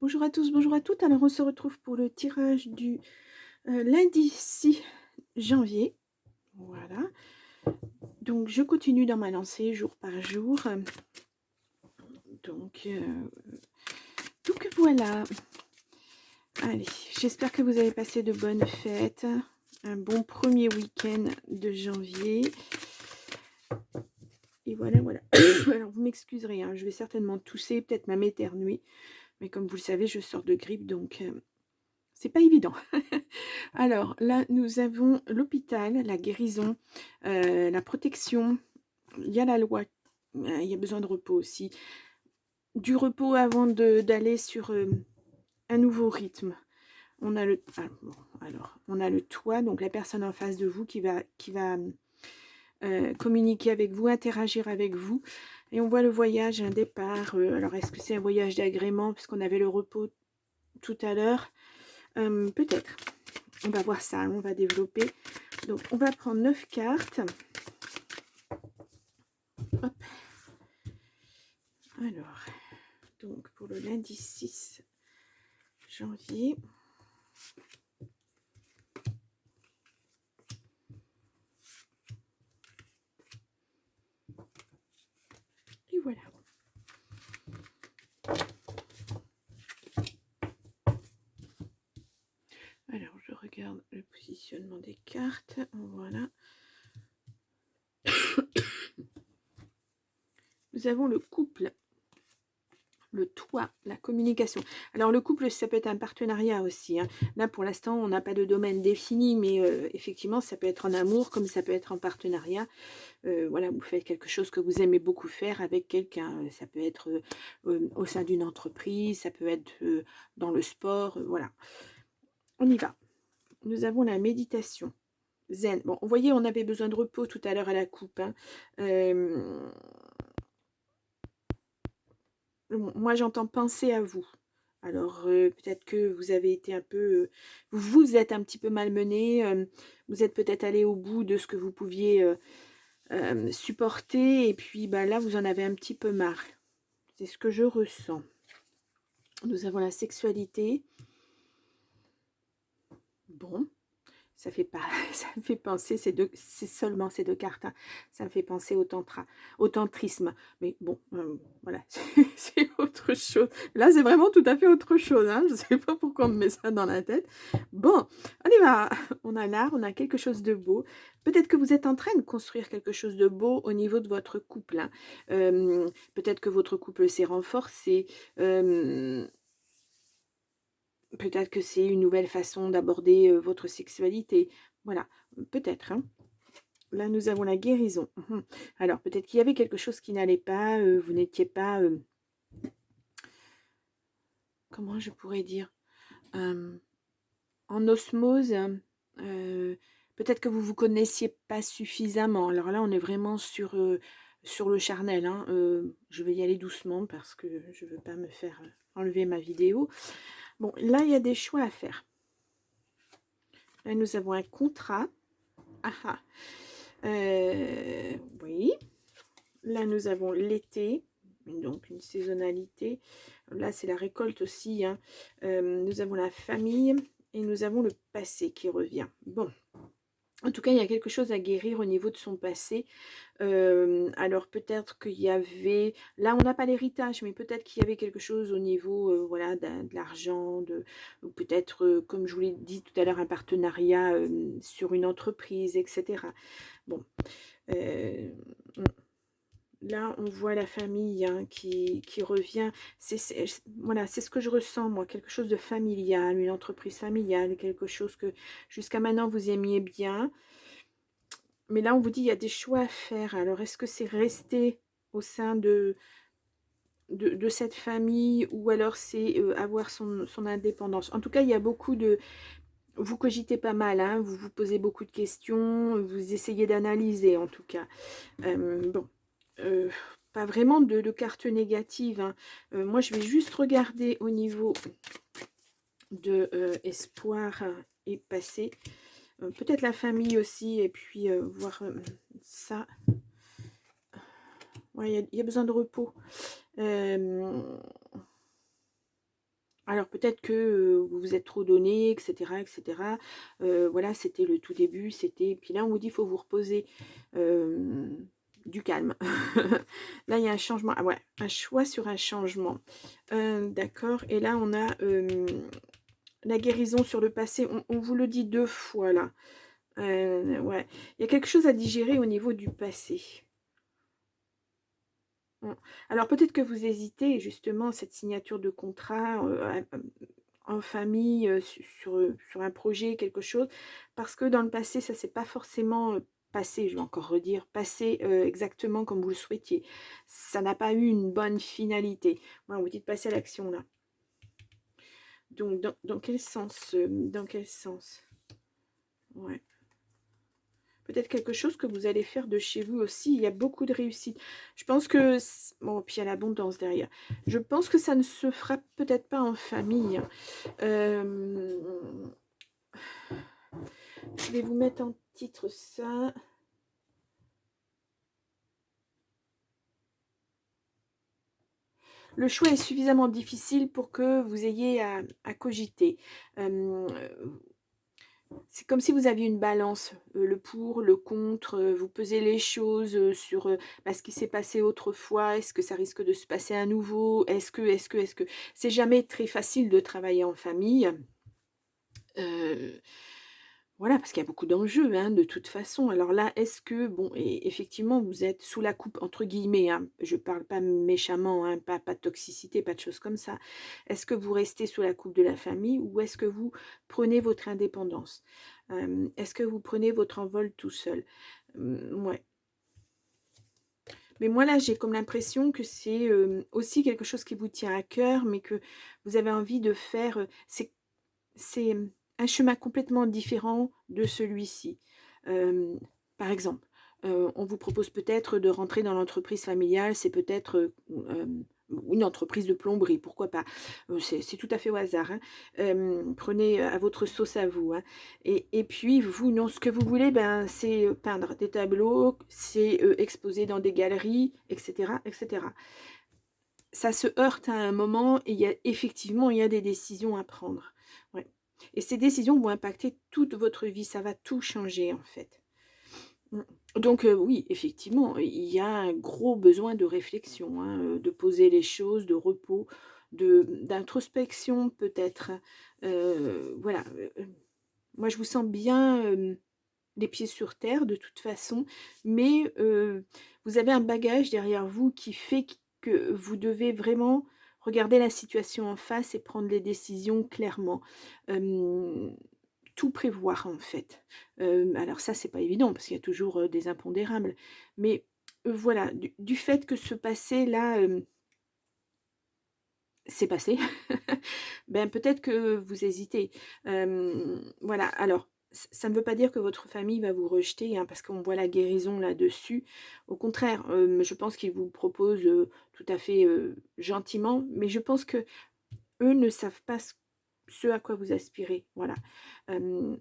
Bonjour à tous, bonjour à toutes. Alors on se retrouve pour le tirage du lundi 6 janvier. Voilà. Donc je continue dans ma lancée jour par jour. Donc, voilà. Allez, j'espère que vous avez passé de bonnes fêtes. Un bon premier week-end de janvier. Et voilà, voilà. Alors vous m'excuserez, hein, je vais certainement tousser, peut-être même éternuer. Mais comme vous le savez, je sors de grippe, donc c'est pas évident. Alors là, nous avons l'hôpital, la guérison, la protection. Il y a la loi, il y a besoin de repos aussi. Du repos avant d'aller sur un nouveau rythme. On a on a le toit, donc la personne en face de vous qui va communiquer avec vous, interagir avec vous. Et on voit le voyage, un départ. Alors, est-ce que c'est un voyage d'agrément, puisqu'on avait le repos tout à l'heure? Peut-être. On va voir ça, on va développer. Donc, on va prendre 9 cartes. Hop. Alors, donc, pour le lundi 6 janvier. Et voilà. Alors, je regarde le positionnement des cartes. Voilà. Nous avons le couple, le toit, la communication. Alors, le couple, ça peut être un partenariat aussi, hein. Là, pour l'instant, on n'a pas de domaine défini, mais effectivement, ça peut être en amour, comme ça peut être en partenariat. Voilà, vous faites quelque chose que vous aimez beaucoup faire avec quelqu'un. Ça peut être au sein d'une entreprise, ça peut être dans le sport. Voilà, on y va. Nous avons la méditation. Zen. Bon, vous voyez, on avait besoin de repos tout à l'heure à la coupe, hein. Moi, j'entends penser à vous. Alors, peut-être que vous avez été un peu... vous êtes un petit peu malmené. Vous êtes peut-être allé au bout de ce que vous pouviez supporter. Et puis, bah, là, vous en avez un petit peu marre. C'est ce que je ressens. Nous avons la sexualité. Bon. Ça fait pas, ça me fait penser, c'est seulement ces deux cartes, hein. Ça me fait penser au tantrisme. Mais bon, voilà, c'est autre chose. Là, c'est vraiment tout à fait autre chose, hein. Je ne sais pas pourquoi on me met ça dans la tête. Bon, on y va. On a l'art, on a quelque chose de beau. Peut-être que vous êtes en train de construire quelque chose de beau au niveau de votre couple, hein. Peut-être que votre couple s'est renforcé. Peut-être que c'est une nouvelle façon d'aborder votre sexualité. Voilà, peut-être, hein. Là, nous avons la guérison. Alors, peut-être qu'il y avait quelque chose qui n'allait pas, vous n'étiez pas, comment je pourrais dire, en osmose. Peut-être que vous ne vous connaissiez pas suffisamment. Alors là, on est vraiment sur le charnel, hein. Je vais y aller doucement parce que je ne veux pas me faire enlever ma vidéo. Bon, là, il y a des choix à faire. Là, nous avons un contrat. Ah ah. Oui. Là, nous avons l'été, donc une saisonnalité. Là, c'est la récolte aussi, hein. Nous avons la famille et nous avons le passé qui revient. Bon. En tout cas, il y a quelque chose à guérir au niveau de son passé. Alors peut-être qu'il y avait, là on n'a pas l'héritage, mais peut-être qu'il y avait quelque chose au niveau voilà, de l'argent, ou peut-être, comme je vous l'ai dit tout à l'heure, un partenariat sur une entreprise, etc. Bon, euh, là on voit la famille, hein, qui revient. Voilà, c'est ce que je ressens, moi, quelque chose de familial, une entreprise familiale, quelque chose que jusqu'à maintenant vous aimiez bien. Mais là, on vous dit, il y a des choix à faire. Alors, est-ce que c'est rester au sein de cette famille, ou alors c'est avoir son indépendance? En tout cas, il y a beaucoup de... Vous cogitez pas mal, hein, vous vous posez beaucoup de questions, vous essayez d'analyser, en tout cas. Bon, euh, pas vraiment de cartes négatives, hein. Moi, je vais juste regarder au niveau de espoir et passé. Peut-être la famille aussi, et puis voir ça. Ouais, il y a besoin de repos. Alors peut-être que vous vous êtes trop donné, etc., etc. Voilà, c'était le tout début, c'était. Puis là, on vous dit, il faut vous reposer. Euh, du calme. Là, il y a un changement. Ah ouais, un choix sur un changement. D'accord. Et là, on a la guérison sur le passé. On vous le dit 2 fois là. Ouais. Il y a quelque chose à digérer au niveau du passé. Alors peut-être que vous hésitez justement cette signature de contrat en famille sur un projet, quelque chose, parce que dans le passé, ça s'est pas forcément passé, je vais encore redire, passé exactement comme vous le souhaitiez. Ça n'a pas eu une bonne finalité. Voilà, vous dites passer à l'action là. Donc dans quel sens dans quel sens? Ouais. Peut-être quelque chose que vous allez faire de chez vous aussi. Il y a beaucoup de réussite. Je pense que... Bon, puis il y a l'abondance derrière. Je pense que ça ne se fera peut-être pas en famille. Euh, Je vais vous mettre en titre ça. Le choix est suffisamment difficile pour que vous ayez à cogiter. C'est comme si vous aviez une balance, le pour, le contre, vous pesez les choses sur ce qui s'est passé autrefois, est-ce que ça risque de se passer à nouveau, est-ce que... C'est jamais très facile de travailler en famille. Voilà, parce qu'il y a beaucoup d'enjeux, hein, de toute façon. Alors là, est-ce que, bon, et effectivement, vous êtes sous la coupe, entre guillemets, hein, je ne parle pas méchamment, hein, pas de toxicité, pas de choses comme ça. Est-ce que vous restez sous la coupe de la famille ou est-ce que vous prenez votre indépendance? Est-ce que vous prenez votre envol tout seul? Ouais. Mais moi, là, j'ai comme l'impression que c'est aussi quelque chose qui vous tient à cœur, mais que vous avez envie de faire... c'est un chemin complètement différent de celui-ci. Par exemple, on vous propose peut-être de rentrer dans l'entreprise familiale, c'est peut-être une entreprise de plomberie, pourquoi pas. C'est tout à fait au hasard. Hein. Prenez à votre sauce à vous. Hein. Et puis, vous, non, ce que vous voulez, c'est peindre des tableaux, c'est exposer dans des galeries, etc., etc. Ça se heurte à un moment et effectivement, il y a des décisions à prendre. Ouais. Et ces décisions vont impacter toute votre vie, ça va tout changer en fait. Donc oui, effectivement, il y a un gros besoin de réflexion, hein, de poser les choses, de repos, d'introspection peut-être. Voilà. Moi, je vous sens bien les pieds sur terre de toute façon, mais vous avez un bagage derrière vous qui fait que vous devez vraiment regarder la situation en face et prendre les décisions clairement. Euh, Tout prévoir en fait. Alors ça, c'est pas évident parce qu'il y a toujours des impondérables. Mais voilà, du fait que ce passé là, c'est passé, ben peut-être que vous hésitez. Voilà, alors ça ne veut pas dire que votre famille va vous rejeter, hein, parce qu'on voit la guérison là-dessus. Au contraire, je pense qu'ils vous proposent tout à fait gentiment, mais je pense que eux ne savent pas ce à quoi vous aspirez. Voilà. Euh,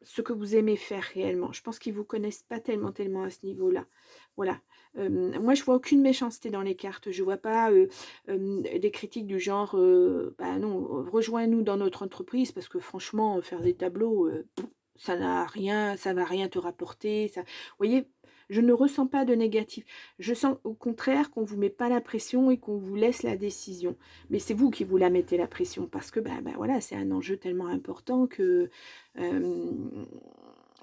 Ce que vous aimez faire réellement. Je pense qu'ils ne vous connaissent pas tellement à ce niveau-là. Voilà. Moi, je vois aucune méchanceté dans les cartes. Je vois pas des critiques du genre bah non, rejoins-nous dans notre entreprise parce que franchement, faire des tableaux, ça n'a rien, ça va rien te rapporter. Ça... Vous voyez, je ne ressens pas de négatif. Je sens au contraire qu'on ne vous met pas la pression et qu'on vous laisse la décision. Mais c'est vous qui vous la mettez la pression parce que voilà, c'est un enjeu tellement important que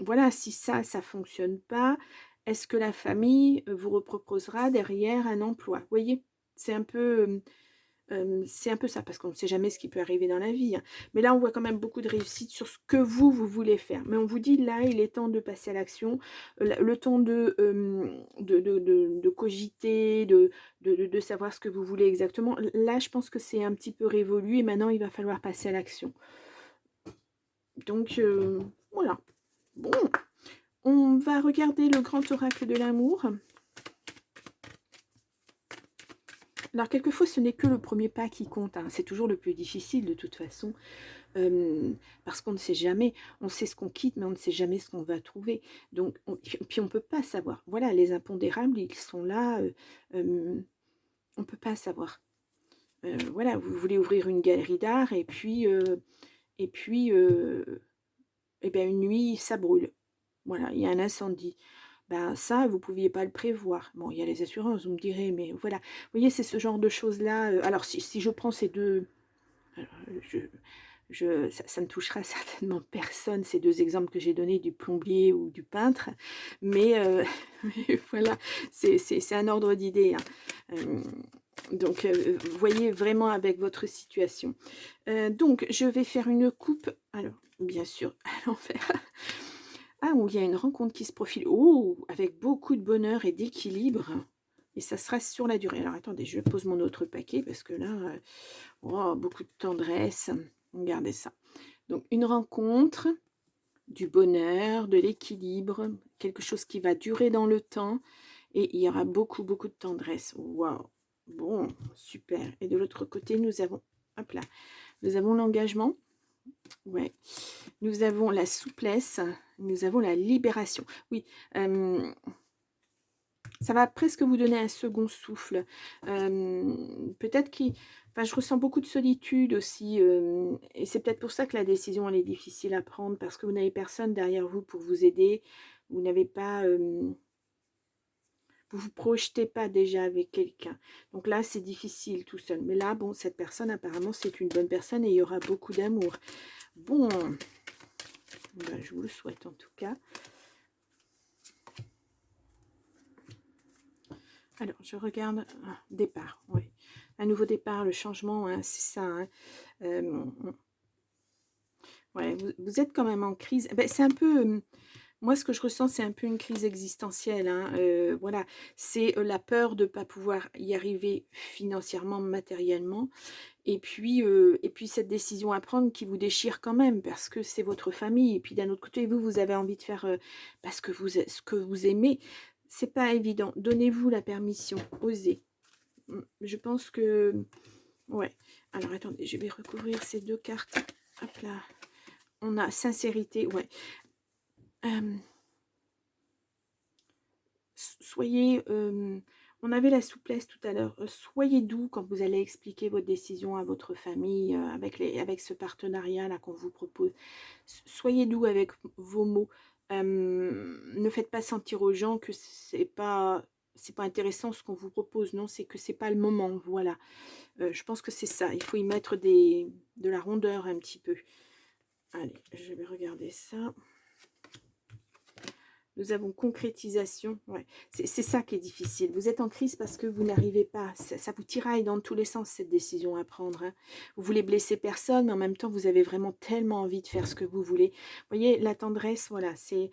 voilà, si ça fonctionne pas, est-ce que la famille vous reproposera derrière un emploi? Vous voyez, c'est un peu ça, parce qu'on ne sait jamais ce qui peut arriver dans la vie. Hein. Mais là, on voit quand même beaucoup de réussite sur ce que vous voulez faire. Mais on vous dit, là, il est temps de passer à l'action, le temps de cogiter, de savoir ce que vous voulez exactement. Là, je pense que c'est un petit peu révolu et maintenant, il va falloir passer à l'action. Donc, voilà. Bon, on va regarder le grand oracle de l'amour. Alors, quelquefois, ce n'est que le premier pas qui compte. Hein. C'est toujours le plus difficile, de toute façon. Parce qu'on ne sait jamais. On sait ce qu'on quitte, mais on ne sait jamais ce qu'on va trouver. Donc, puis, on ne peut pas savoir. Voilà, les impondérables, ils sont là. On ne peut pas savoir. voilà, vous voulez ouvrir une galerie d'art et puis, eh bien, une nuit, ça brûle. Voilà, il y a un incendie. Ben, ça, vous ne pouviez pas le prévoir. Bon, il y a les assurances, vous me direz, mais voilà. Vous voyez, c'est ce genre de choses-là. Alors, si je prends ces deux... alors, ça ne touchera certainement personne, ces deux exemples que j'ai donnés, du plombier ou du peintre. Mais, mais voilà, c'est un ordre d'idée, hein. Donc, voyez vraiment avec votre situation. Donc, je vais faire une coupe. Alors, bien sûr, à l'envers. Ah, où il y a une rencontre qui se profile. Oh, avec beaucoup de bonheur et d'équilibre. Et ça sera sur la durée. Alors, attendez, je pose mon autre paquet parce que là, oh, beaucoup de tendresse. Regardez ça. Donc, une rencontre, du bonheur, de l'équilibre, quelque chose qui va durer dans le temps. Et il y aura beaucoup, beaucoup de tendresse. Waouh. Bon, super. Et de l'autre côté, nous avons, hop là, nous avons l'engagement. Ouais. Nous avons la souplesse, nous avons la libération. Oui, ça va presque vous donner un second souffle. Peut-être enfin, je ressens beaucoup de solitude aussi. Et c'est peut-être pour ça que la décision, elle est difficile à prendre, parce que vous n'avez personne derrière vous pour vous aider. Vous n'avez pas... vous vous projetez pas déjà avec quelqu'un. Donc là, c'est difficile tout seul. Mais là, bon, cette personne, apparemment, c'est une bonne personne et il y aura beaucoup d'amour. Bon... Ben, je vous le souhaite en tout cas. Alors, je regarde. Départ, oui. Un nouveau départ, le changement, hein, c'est ça. Hein. Ouais, vous êtes quand même en crise. Ben, c'est un peu... moi, ce que je ressens, c'est un peu une crise existentielle. Hein. Voilà, c'est la peur de ne pas pouvoir y arriver financièrement, matériellement. Et puis cette décision à prendre qui vous déchire quand même, parce que c'est votre famille. Et puis d'un autre côté, vous avez envie de faire parce que ce que vous aimez. C'est pas évident. Donnez-vous la permission. Osez. Je pense que... ouais. Alors, attendez, je vais recouvrir ces deux cartes. Hop là. On a sincérité. Ouais. Soyez... on avait la souplesse tout à l'heure. Soyez doux quand vous allez expliquer votre décision à votre famille, avec ce partenariat-là qu'on vous propose. Soyez doux avec vos mots. Ne faites pas sentir aux gens que c'est pas intéressant ce qu'on vous propose. Non, c'est que c'est pas le moment. Voilà. Je pense que c'est ça. Il faut y mettre de la rondeur un petit peu. Allez, je vais regarder ça. Nous avons concrétisation. Ouais. C'est ça qui est difficile. Vous êtes en crise parce que vous n'arrivez pas. Ça vous tiraille dans tous les sens, cette décision à prendre. Hein. Vous voulez blesser personne, mais en même temps, vous avez vraiment tellement envie de faire ce que vous voulez. Vous voyez, la tendresse, voilà, c'est...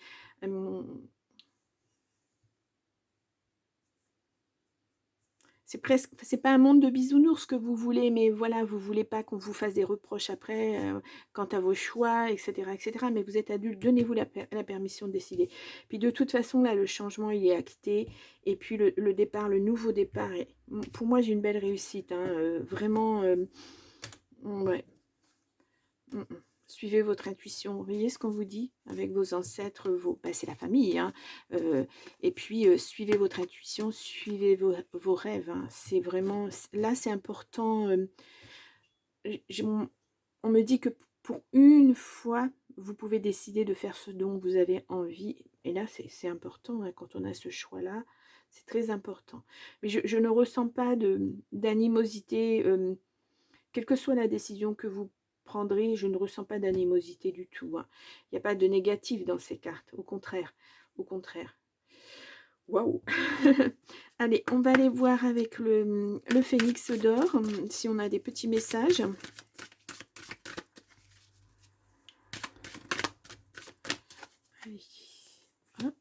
c'est presque, c'est pas un monde de bisounours que vous voulez, mais voilà, vous voulez pas qu'on vous fasse des reproches après quant à vos choix, etc., etc. Mais vous êtes adulte, donnez-vous la permission de décider. Puis de toute façon, là, le changement, il est acté. Et puis le départ, le nouveau départ, pour moi, j'ai une belle réussite. Hein, vraiment, ouais. Suivez votre intuition. Vous voyez ce qu'on vous dit avec vos ancêtres, c'est la famille. Hein. Et puis, suivez votre intuition, suivez vos rêves. Hein. C'est vraiment... Là, c'est important. On me dit que pour une fois, vous pouvez décider de faire ce dont vous avez envie. Et là, c'est important. Hein, quand on a ce choix-là, c'est très important. Mais je ne ressens pas d'animosité. Quelle que soit la décision que vous prendrez, je ne ressens pas d'animosité du tout. Hein. Il n'y a pas de négatif dans ces cartes. Au contraire. Au contraire. Waouh. Allez, on va aller voir avec le phénix d'or, si on a des petits messages. Allez, hop.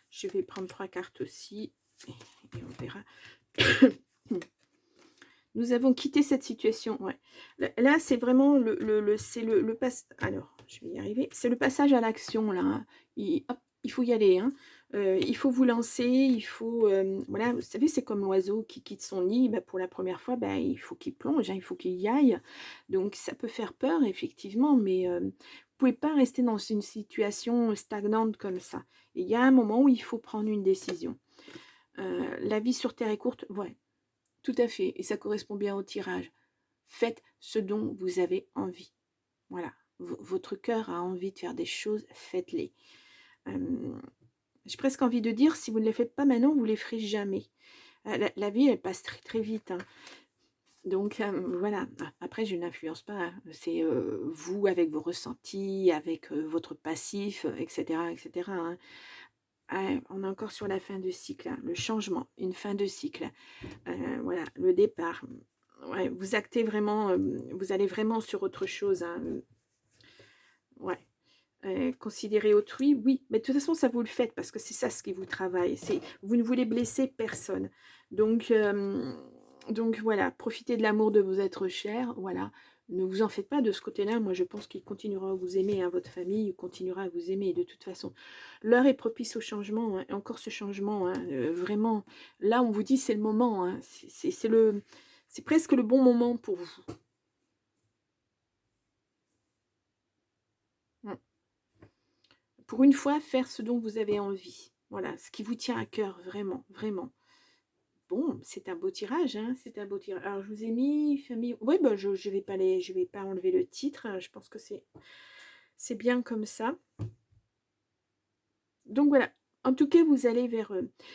Je vais prendre 3 cartes aussi, et on verra. Nous avons quitté cette situation. Ouais. Là, c'est vraiment le passage. Alors, je vais y arriver. C'est le passage à l'action, là. Hein. Il faut y aller. Hein. Il faut vous lancer. Il faut... voilà, vous savez, c'est comme l'oiseau qui quitte son nid. Bah, pour la première fois, bah, il faut qu'il plonge. Hein, il faut qu'il y aille. Donc, ça peut faire peur, effectivement. Mais vous ne pouvez pas rester dans une situation stagnante comme ça. Il y a un moment où il faut prendre une décision. La vie sur Terre est courte. Ouais. tout à fait. Et ça correspond bien au tirage. Faites ce dont vous avez envie. Voilà. Votre cœur a envie de faire des choses, faites-les. J'ai presque envie de dire, si vous ne les faites pas maintenant, vous ne les ferez jamais. La vie, elle passe très très vite. Hein. Donc voilà, après je n'influence pas, hein. C'est vous avec vos ressentis, avec votre passif, etc. etc. Hein. On est encore sur la fin de cycle, hein. Le changement, une fin de cycle. Voilà, le départ. Ouais, vous actez vraiment, vous allez vraiment sur autre chose. Hein. Ouais. Considérer autrui, oui, mais de toute façon ça vous le faites parce que c'est ça ce qui vous travaille, vous ne voulez blesser personne, donc voilà, profitez de l'amour de vos êtres chers, voilà, ne vous en faites pas de ce côté-là. Moi je pense qu'il continuera à vous aimer, hein, votre famille continuera à vous aimer de toute façon. L'heure est propice au changement, hein, et encore ce changement, hein, vraiment, là on vous dit c'est le moment, hein, c'est presque le bon moment pour vous. Pour une fois, faire ce dont vous avez envie. Voilà, ce qui vous tient à cœur, vraiment, vraiment. Bon, c'est un beau tirage, hein, c'est un beau tirage. Alors, je vous ai mis famille. Oui, bah, je vais pas enlever le titre. Hein, je pense que c'est bien comme ça. Donc voilà. En tout cas, vous allez vers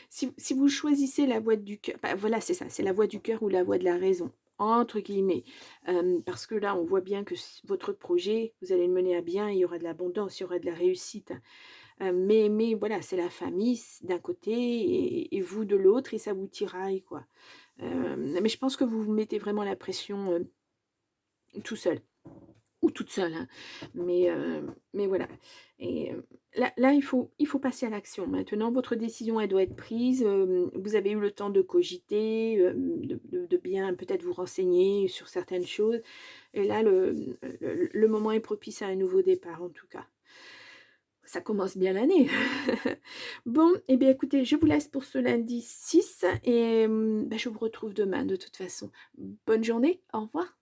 si vous choisissez la voie du cœur, bah, voilà, c'est ça, c'est la voie du cœur ou la voie de la raison, entre guillemets. Parce que là, on voit bien que votre projet, vous allez le mener à bien, il y aura de l'abondance, il y aura de la réussite. Mais voilà, c'est la famille d'un côté et vous de l'autre et ça vous tiraille, quoi. Mais je pense que vous vous mettez vraiment la pression tout seul ou toute seule. Hein. Mais voilà. Et là il faut passer à l'action. Maintenant, votre décision, elle doit être prise. Vous avez eu le temps de cogiter, de bien peut-être vous renseigner sur certaines choses. Et là, le moment est propice à un nouveau départ, en tout cas. Ça commence bien l'année. Bon, et bien écoutez, je vous laisse pour ce lundi 6 et je vous retrouve demain de toute façon. Bonne journée, au revoir.